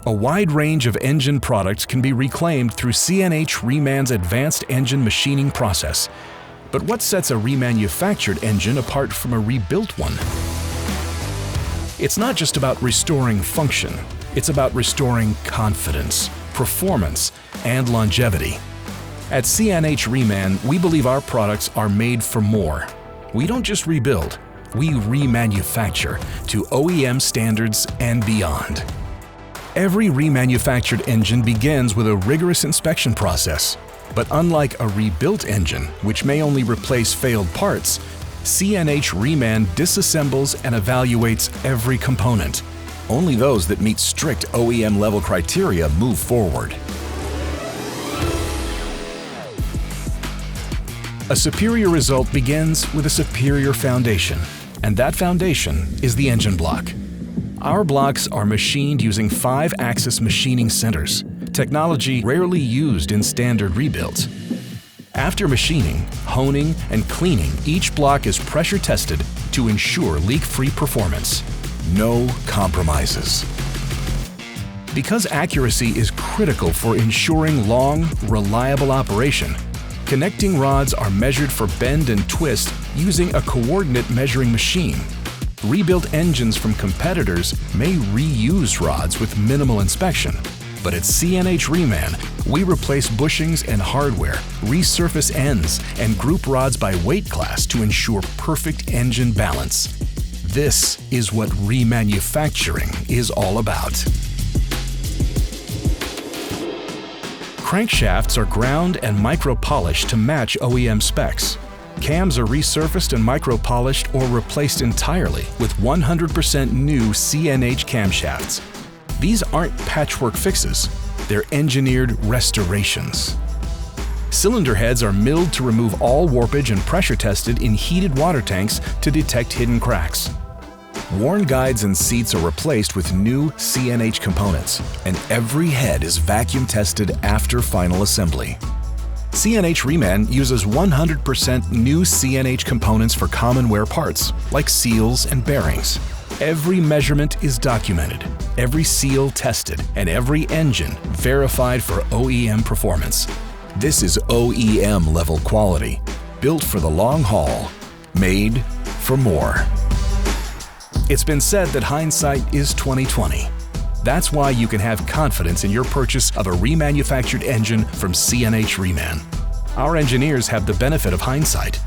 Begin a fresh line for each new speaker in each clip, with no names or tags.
A wide range of engine products can be reclaimed through CNH Reman's advanced engine machining process. But what sets a remanufactured engine apart from a rebuilt one? It's not just about restoring function, it's about restoring confidence, performance, and longevity. At CNH Reman, we believe our products are made for more. We don't just rebuild, we remanufacture to OEM standards and beyond. Every remanufactured engine begins with a rigorous inspection process. But unlike a rebuilt engine, which may only replace failed parts, CNH Reman disassembles and evaluates every component. Only those that meet strict OEM-level criteria move forward. A superior result begins with a superior foundation, and that foundation is the engine block. Our blocks are machined using 5-axis machining centers, technology rarely used in standard rebuilds. After machining, honing, and cleaning, each block is pressure tested to ensure leak-free performance. No compromises. Because accuracy is critical for ensuring long, reliable operation, connecting rods are measured for bend and twist using a coordinate measuring machine. Rebuilt engines from competitors may reuse rods with minimal inspection, but at CNH Reman, we replace bushings and hardware, resurface ends, and group rods by weight class to ensure perfect engine balance. This is what remanufacturing is all about. Crankshafts are ground and micro-polished to match OEM specs. Cams are resurfaced and micro-polished or replaced entirely with 100% new CNH camshafts. These aren't patchwork fixes, they're engineered restorations. Cylinder heads are milled to remove all warpage and pressure tested in heated water tanks to detect hidden cracks. Worn guides and seats are replaced with new CNH components, and every head is vacuum tested after final assembly. CNH Reman uses 100% new CNH components for common wear parts, like seals and bearings. Every measurement is documented, every seal tested, and every engine verified for OEM performance. This is OEM-level quality, built for the long haul, made for more. It's been said that hindsight is 20/20. That's why you can have confidence in your purchase of a remanufactured engine from CNH Reman. Our engineers have the benefit of hindsight,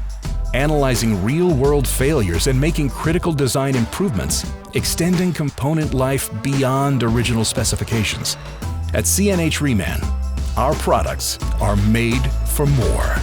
analyzing real-world failures and making critical design improvements, extending component life beyond original specifications. At CNH Reman, our products are made for more.